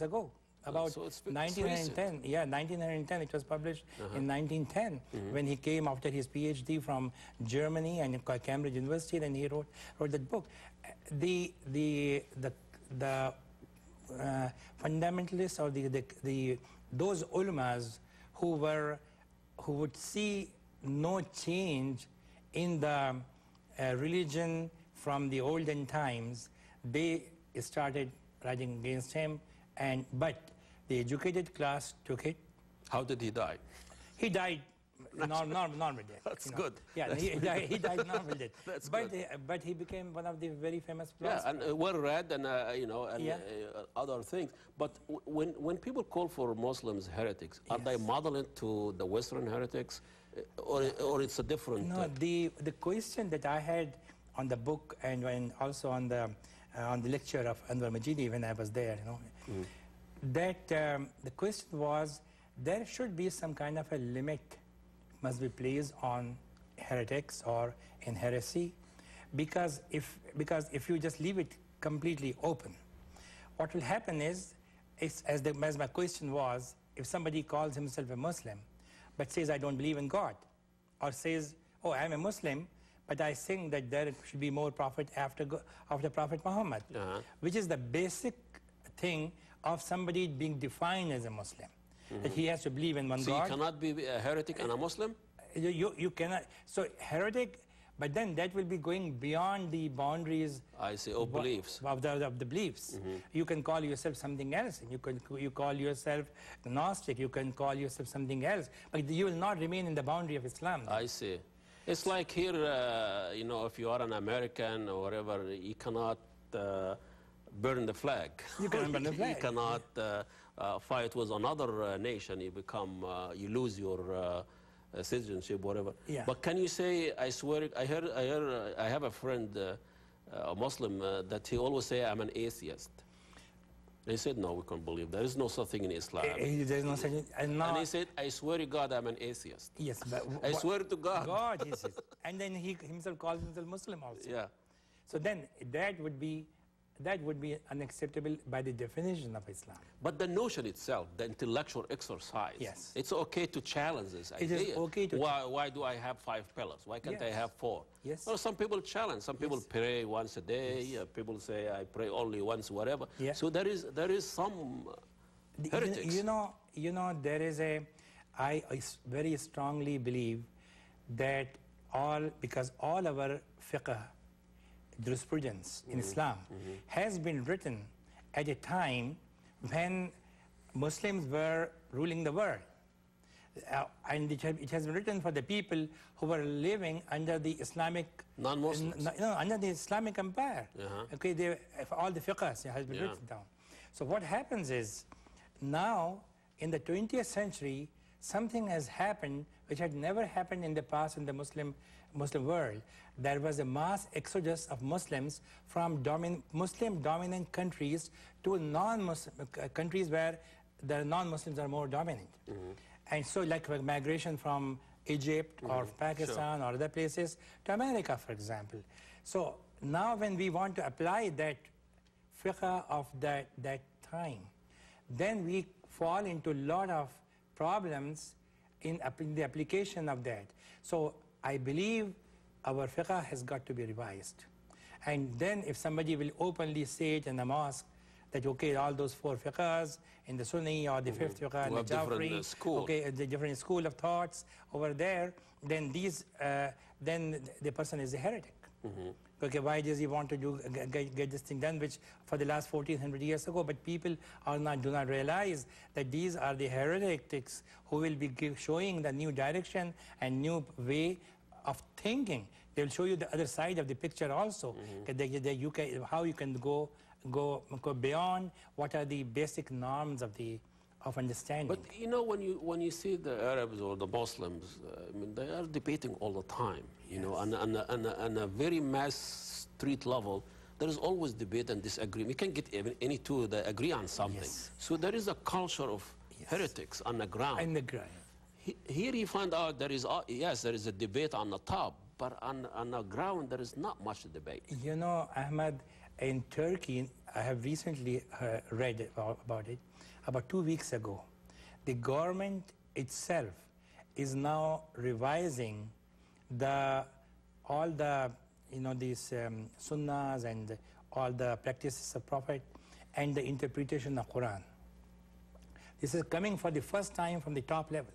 ago. About 1910, yeah, 1910. It was published in 1910 when he came after his PhD from Germany and Cambridge University, and he wrote that book. The fundamentalists or those ulamas who would see no change in the religion from the olden times, they started writing against him, but the educated class took it. How did he die? He died normal death. That's good. Yeah, he died normal death. That's good. Good. But he became one of the very famous philosophers. Yeah, and well read and other things. But when people call for Muslims heretics, are they modeling to the Western heretics, or it's a different? No, the question that I had on the book and also on the lecture of Anwar Majidi when I was there, that the question was, there should be some kind of a limit must be placed on heretics or in heresy, because if you just leave it completely open, what will happen is as my question was, if somebody calls himself a Muslim but says I don't believe in God, or says, oh, I'm a Muslim but I think that there should be more prophet after Prophet Muhammad, which is the basic thing of somebody being defined as a Muslim, that he has to believe in one God. So you cannot be a heretic and a Muslim? You cannot. So heretic, but then that will be going beyond the boundaries. I see, of beliefs. Of the beliefs. You can call yourself something else. You call yourself Gnostic. You can call yourself something else. But you will not remain in the boundary of Islam. Then. I see. It's like here, if you are an American or whatever, you cannot burn the flag. You cannot burn the flag. You cannot fight with another nation. You become, you lose your citizenship, whatever. Yeah. But can you say, I swear, I have a friend, a Muslim, that he always say, I'm an atheist. They said, no, we can't believe. There is no such thing in Islam. There is no such thing. And he said, I swear to God, I'm an atheist. Yes, but I swear to God. God, he says. And then he himself calls himself Muslim also. Yeah. So then that would be unacceptable by the definition of Islam. But the notion itself, the intellectual exercise, yes, it's okay to challenge this idea. It is okay to why do I have 5 pillars? Why can't I have 4? Yes. Well, some people challenge. Some people pray once a day. People say I pray only once, whatever. Yeah. So there is some heretics. You know, there is I very strongly believe that because all our fiqh, jurisprudence in Islam has been written at a time when Muslims were ruling the world. And it has been written for the people who were living under the Islamic... Non-Muslims. Under the Islamic empire. Okay, all the fiqhs has been written down. So what happens is, now in the 20th century, something has happened which had never happened in the past in the Muslim world. There was a mass exodus of Muslims from Muslim-dominant countries to non-Muslim countries where the non-Muslims are more dominant. And so like migration from Egypt or Pakistan or other places to America, for example. So now when we want to apply that fiqh of that time, then we fall into a lot of problems in the application of that. So I believe our fiqh has got to be revised. And then if somebody will openly say it in the mosque, that okay, all those 4 fiqhs in the Sunni or the 5th fiqh and the Jafri, okay, the different school of thoughts over there, then then the person is a heretic. Okay, why does he want to get this thing done, which for the last 1400 years ago? But people do not realize that these are the heretics who will be showing the new direction and new way of thinking. They will show you the other side of the picture also. How you can go beyond what are the basic norms of understanding. But you know, when you see the Arabs or the Muslims, I mean, they are debating all the time. You know, on a very mass street level, there is always debate and disagreement. You can't get any two that agree on something. So there is a culture of heretics on the ground. On the ground. Here you find out there is there is a debate on the top, but on the ground there is not much debate. You know, Ahmad, in Turkey, I have recently read about it. About 2 weeks ago, the government itself is now revising all the these sunnahs and all the practices of Prophet and the interpretation of Quran. This is coming for the first time from the top level.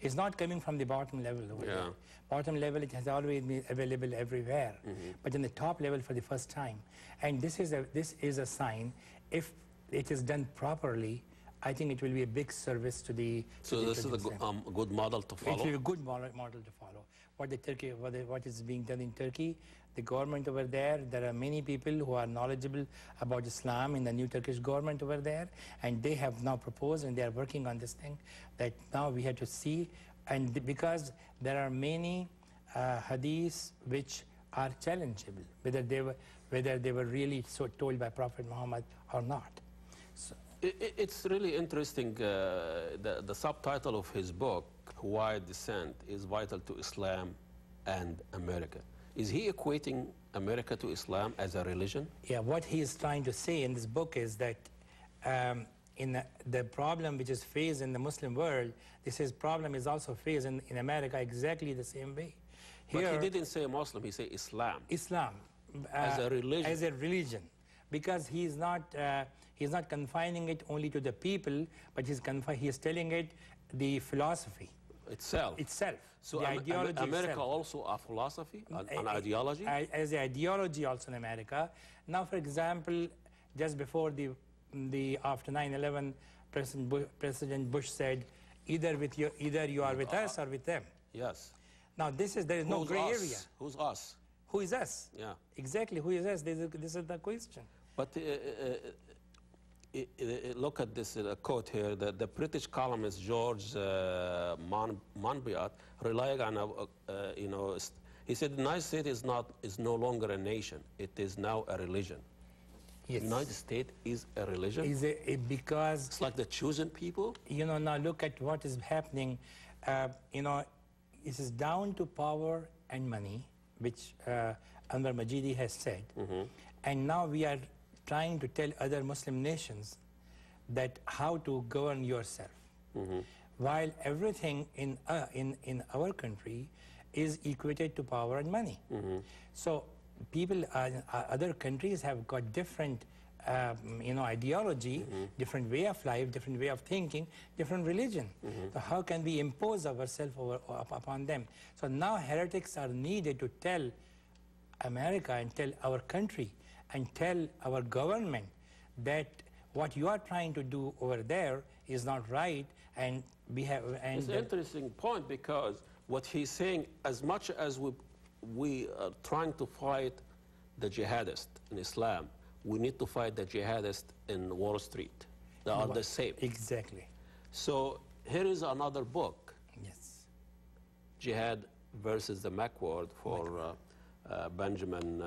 It's not coming from the bottom level over there. Bottom level, it has always been available everywhere, but in the top level for the first time. And this is a sign. If it is done properly, I think it will be a big service to the. So this is a good model to follow. It will be a good model to follow. What is being done in Turkey, the government over there, there are many people who are knowledgeable about Islam in the new Turkish government over there, and they have now proposed and they are working on this thing that now we have to see, and because there are many hadiths which are challengeable, whether they were really so told by Prophet Muhammad or not. So, it's really interesting. The subtitle of his book, White Descent, is vital to Islam and America. Is he equating America to Islam as a religion? Yeah, what he is trying to say in this book is that in the problem which is faced in the Muslim world, this problem is also faced in America exactly the same way. Here, but he didn't say Muslim, he said Islam. Islam. As a religion. As a religion. Because he's not confining it only to the people, but he's telling it the philosophy. Itself. So the ideology America itself. Also a philosophy, an ideology? As an ideology also in America. Now, for example, just before after 9/11, President Bush said, either you are with us or with them. Yes. Now there is no gray area. Who's us? Who is us? Yeah. Exactly, who is us? This is the question. But look at this quote here. The British columnist George Monbiot, relying on he said the United States is no longer a nation. It is now a religion. Yes. The United States is a religion. Because it's like the chosen people. Now look at what is happening. It is down to power and money, which Anwar Majidi has said, and now we are trying to tell other Muslim nations that how to govern yourself, while everything in our country is equated to power and money. So people, other countries have got different ideology, different way of life, different way of thinking, different religion. So how can we impose ourselves upon them? So now heretics are needed to tell America and tell our country and tell our government that what you are trying to do over there is not right, and we have. And it's an interesting point, because what he's saying, as much as we are trying to fight the jihadists in Islam, we need to fight the jihadists in Wall Street. They are the same. Exactly. So here is another book. Yes. Jihad versus the Macword for Benjamin